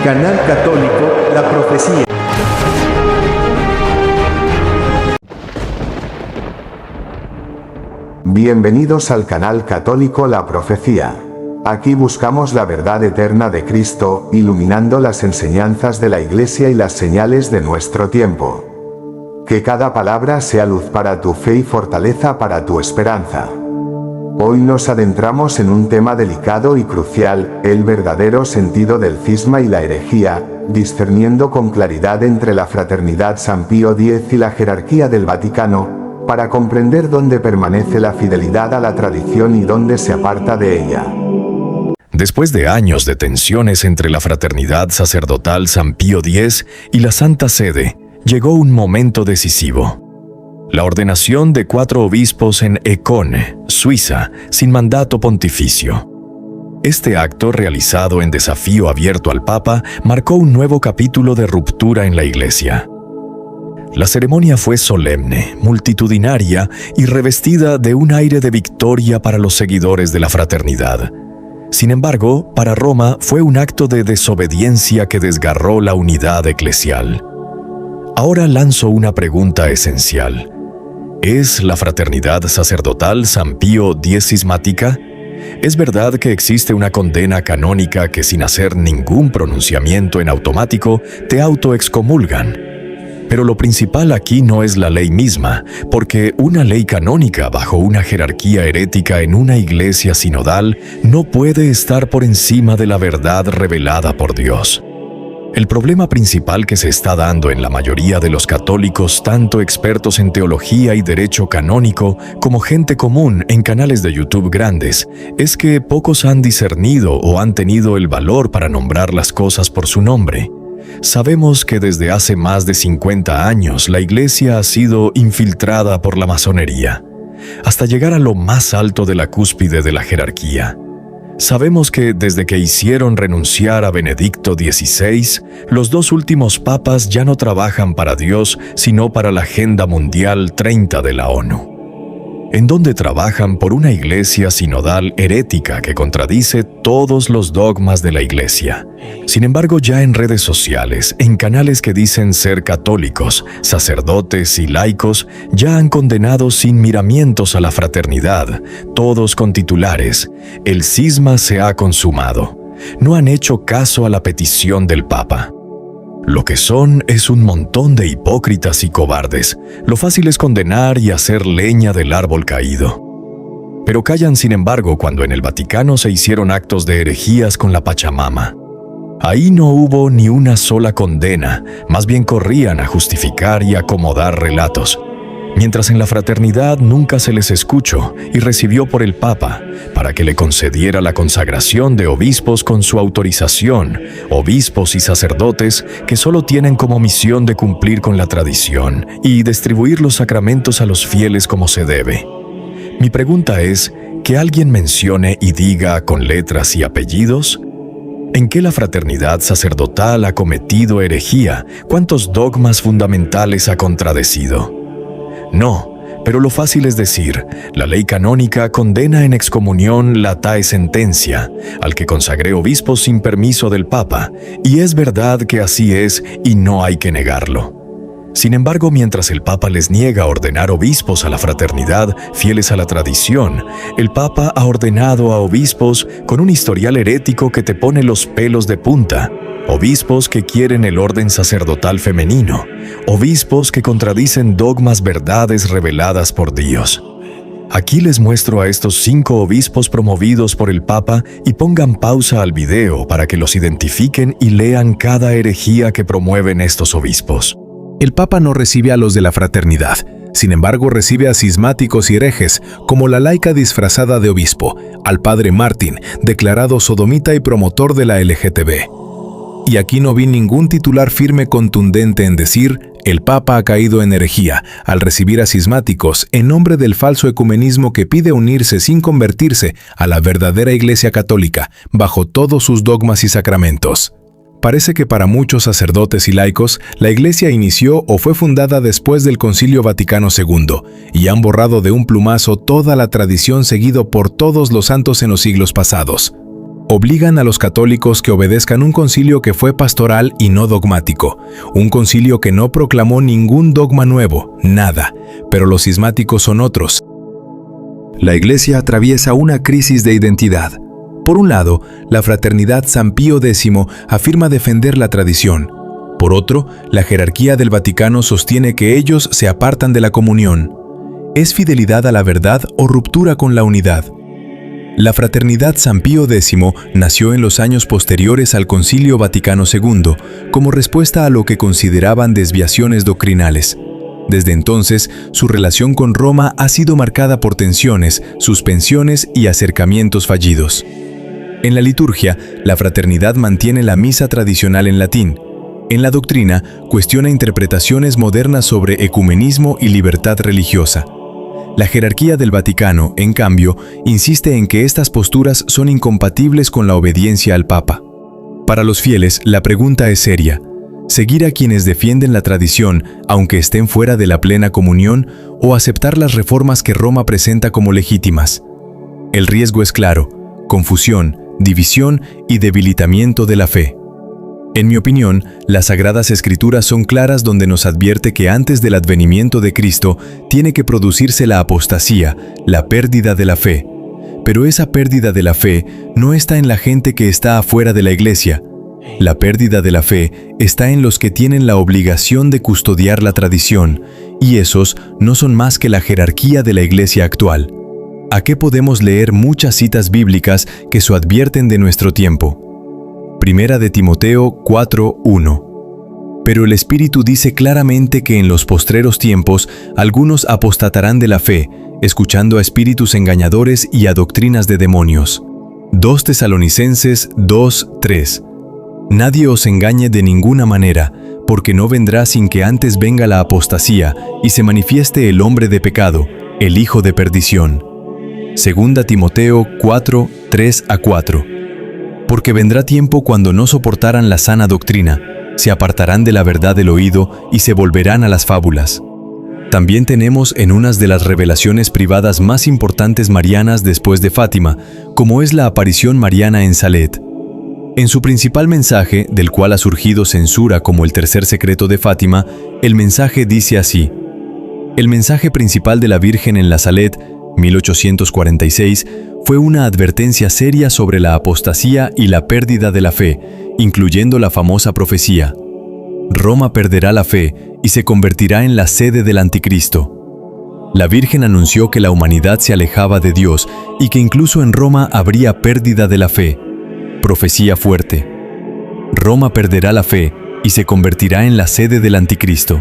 Canal Católico, La Profecía. Bienvenidos al canal católico La Profecía. Aquí buscamos la verdad eterna de Cristo, iluminando las enseñanzas de la Iglesia y las señales de nuestro tiempo. Que cada palabra sea luz para tu fe y fortaleza para tu esperanza. Hoy nos adentramos en un tema delicado y crucial, el verdadero sentido del cisma y la herejía, discerniendo con claridad entre la Fraternidad San Pío X y la jerarquía del Vaticano, para comprender dónde permanece la fidelidad a la tradición y dónde se aparta de ella. Después de años de tensiones entre la Fraternidad Sacerdotal San Pío X y la Santa Sede, llegó un momento decisivo. La ordenación de 4 obispos en Econe, Suiza, sin mandato pontificio. Este acto, realizado en desafío abierto al Papa, marcó un nuevo capítulo de ruptura en la Iglesia. La ceremonia fue solemne, multitudinaria y revestida de un aire de victoria para los seguidores de la fraternidad. Sin embargo, para Roma fue un acto de desobediencia que desgarró la unidad eclesial. Ahora lanzo una pregunta esencial. ¿Es la Fraternidad Sacerdotal San Pío X cismática? ¿Es verdad que existe una condena canónica que sin hacer ningún pronunciamiento en automático te autoexcomulgan? Pero lo principal aquí no es la ley misma, porque una ley canónica bajo una jerarquía herética en una iglesia sinodal no puede estar por encima de la verdad revelada por Dios. El problema principal que se está dando en la mayoría de los católicos, tanto expertos en teología y derecho canónico como gente común en canales de YouTube grandes, es que pocos han discernido o han tenido el valor para nombrar las cosas por su nombre. Sabemos que desde hace más de 50 años la Iglesia ha sido infiltrada por la masonería, hasta llegar a lo más alto de la cúspide de la jerarquía. Sabemos que desde que hicieron renunciar a Benedicto XVI, los 2 últimos papas ya no trabajan para Dios, sino para la Agenda Mundial 30 de la ONU, en donde trabajan por una iglesia sinodal herética que contradice todos los dogmas de la iglesia. Sin embargo, ya en redes sociales, en canales que dicen ser católicos, sacerdotes y laicos, ya han condenado sin miramientos a la fraternidad, todos con titulares: "El cisma se ha consumado". No han hecho caso a la petición del Papa. Lo que son es un montón de hipócritas y cobardes. Lo fácil es condenar y hacer leña del árbol caído. Pero callan, sin embargo, cuando en el Vaticano se hicieron actos de herejías con la Pachamama. Ahí no hubo ni una sola condena, más bien corrían a justificar y acomodar relatos. Mientras en la fraternidad nunca se les escuchó y recibió por el Papa para que le concediera la consagración de obispos con su autorización, obispos y sacerdotes que solo tienen como misión de cumplir con la tradición y distribuir los sacramentos a los fieles como se debe. Mi pregunta es, que alguien mencione y diga con letras y apellidos, ¿en qué la fraternidad sacerdotal ha cometido herejía? ¿Cuántos dogmas fundamentales ha contradecido? No, pero lo fácil es decir, la ley canónica condena en excomunión latae sentencia al que consagré obispos sin permiso del Papa, y es verdad que así es y no hay que negarlo. Sin embargo, mientras el Papa les niega ordenar obispos a la fraternidad fieles a la tradición, el Papa ha ordenado a obispos con un historial herético que te pone los pelos de punta. Obispos que quieren el orden sacerdotal femenino, obispos que contradicen dogmas, verdades reveladas por Dios. Aquí les muestro a estos 5 obispos promovidos por el Papa y pongan pausa al video para que los identifiquen y lean cada herejía que promueven estos obispos. El Papa no recibe a los de la fraternidad, sin embargo recibe a cismáticos y herejes, como la laica disfrazada de obispo, al padre Martín, declarado sodomita y promotor de la LGTB. Y aquí no vi ningún titular firme contundente en decir, el Papa ha caído en herejía al recibir a cismáticos en nombre del falso ecumenismo que pide unirse sin convertirse a la verdadera Iglesia Católica bajo todos sus dogmas y sacramentos. Parece que para muchos sacerdotes y laicos, la Iglesia inició o fue fundada después del Concilio Vaticano II y han borrado de un plumazo toda la tradición seguido por todos los santos en los siglos pasados. Obligan a los católicos que obedezcan un concilio que fue pastoral y no dogmático, un concilio que no proclamó ningún dogma nuevo, nada, pero los cismáticos son otros. La Iglesia atraviesa una crisis de identidad. Por un lado, la Fraternidad San Pío X afirma defender la tradición. Por otro, la jerarquía del Vaticano sostiene que ellos se apartan de la comunión. ¿Es fidelidad a la verdad o ruptura con la unidad? La Fraternidad San Pío X nació en los años posteriores al Concilio Vaticano II, como respuesta a lo que consideraban desviaciones doctrinales. Desde entonces, su relación con Roma ha sido marcada por tensiones, suspensiones y acercamientos fallidos. En la liturgia, la fraternidad mantiene la misa tradicional en latín. En la doctrina, cuestiona interpretaciones modernas sobre ecumenismo y libertad religiosa. La jerarquía del Vaticano, en cambio, insiste en que estas posturas son incompatibles con la obediencia al Papa. Para los fieles, la pregunta es seria: ¿seguir a quienes defienden la tradición, aunque estén fuera de la plena comunión, o aceptar las reformas que Roma presenta como legítimas? El riesgo es claro: confusión, división y debilitamiento de la fe. En mi opinión, las Sagradas Escrituras son claras donde nos advierte que antes del advenimiento de Cristo tiene que producirse la apostasía, la pérdida de la fe. Pero esa pérdida de la fe no está en la gente que está afuera de la Iglesia. La pérdida de la fe está en los que tienen la obligación de custodiar la tradición, y esos no son más que la jerarquía de la Iglesia actual. ¿A qué podemos leer muchas citas bíblicas que se advierten de nuestro tiempo? Primera de Timoteo 4:1. Pero el Espíritu dice claramente que en los postreros tiempos algunos apostatarán de la fe, escuchando a espíritus engañadores y a doctrinas de demonios. 2 Tesalonicenses 2:3. Nadie os engañe de ninguna manera, porque no vendrá sin que antes venga la apostasía y se manifieste el hombre de pecado, el hijo de perdición. 2 Timoteo 4:3-4. Porque vendrá tiempo cuando no soportarán la sana doctrina, se apartarán de la verdad del oído y se volverán a las fábulas. También tenemos en unas de las revelaciones privadas más importantes marianas después de Fátima, como es la aparición mariana en Salet. En su principal mensaje, del cual ha surgido censura como el tercer secreto de Fátima, el mensaje dice así: el mensaje principal de la Virgen en la Salet, 1846, fue una advertencia seria sobre la apostasía y la pérdida de la fe, incluyendo la famosa profecía: Roma perderá la fe y se convertirá en la sede del anticristo. La Virgen anunció que la humanidad se alejaba de Dios y que incluso en Roma habría pérdida de la fe. Profecía fuerte. Roma perderá la fe y se convertirá en la sede del anticristo.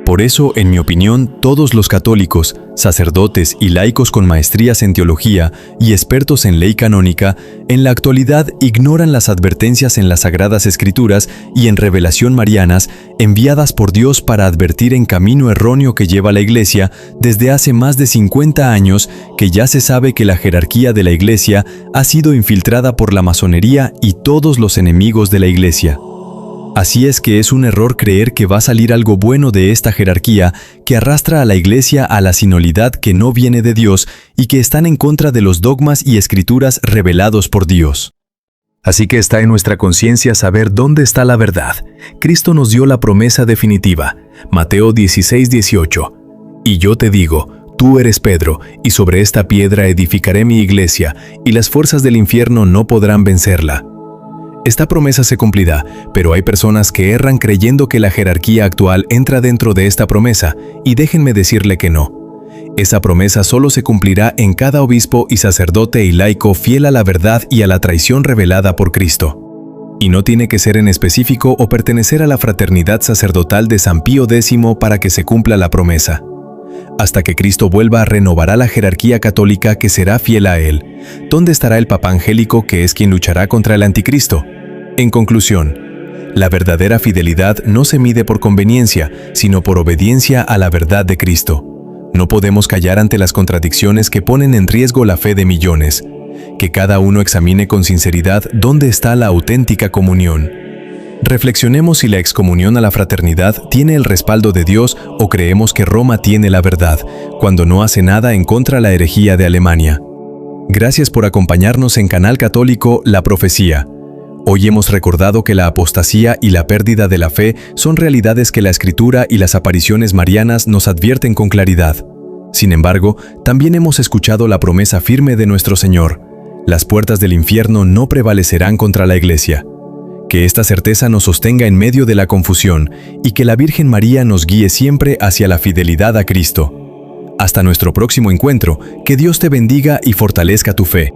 Por eso, en mi opinión, todos los católicos, sacerdotes y laicos con maestrías en teología y expertos en ley canónica, en la actualidad ignoran las advertencias en las Sagradas Escrituras y en revelación marianas enviadas por Dios para advertir en camino erróneo que lleva la Iglesia desde hace más de 50 años, que ya se sabe que la jerarquía de la Iglesia ha sido infiltrada por la masonería y todos los enemigos de la Iglesia. Así es que es un error creer que va a salir algo bueno de esta jerarquía que arrastra a la Iglesia a la sinolidad que no viene de Dios y que están en contra de los dogmas y escrituras revelados por Dios. Así que está en nuestra conciencia saber dónde está la verdad. Cristo nos dio la promesa definitiva, Mateo 16:18. Y yo te digo, tú eres Pedro, y sobre esta piedra edificaré mi iglesia, y las fuerzas del infierno no podrán vencerla. Esta promesa se cumplirá, pero hay personas que erran creyendo que la jerarquía actual entra dentro de esta promesa, y déjenme decirle que no. Esa promesa solo se cumplirá en cada obispo y sacerdote y laico fiel a la verdad y a la traición revelada por Cristo. Y no tiene que ser en específico o pertenecer a la fraternidad sacerdotal de San Pío X para que se cumpla la promesa. Hasta que Cristo vuelva, renovará la jerarquía católica que será fiel a Él. ¿Dónde estará el Papa Angélico, que es quien luchará contra el anticristo? En conclusión, la verdadera fidelidad no se mide por conveniencia, sino por obediencia a la verdad de Cristo. No podemos callar ante las contradicciones que ponen en riesgo la fe de millones. Que cada uno examine con sinceridad dónde está la auténtica comunión. Reflexionemos si la excomunión a la fraternidad tiene el respaldo de Dios o creemos que Roma tiene la verdad, cuando no hace nada en contra de la herejía de Alemania. Gracias por acompañarnos en Canal Católico La Profecía. Hoy hemos recordado que la apostasía y la pérdida de la fe son realidades que la Escritura y las apariciones marianas nos advierten con claridad. Sin embargo, también hemos escuchado la promesa firme de nuestro Señor: las puertas del infierno no prevalecerán contra la Iglesia. Que esta certeza nos sostenga en medio de la confusión y que la Virgen María nos guíe siempre hacia la fidelidad a Cristo. Hasta nuestro próximo encuentro, que Dios te bendiga y fortalezca tu fe.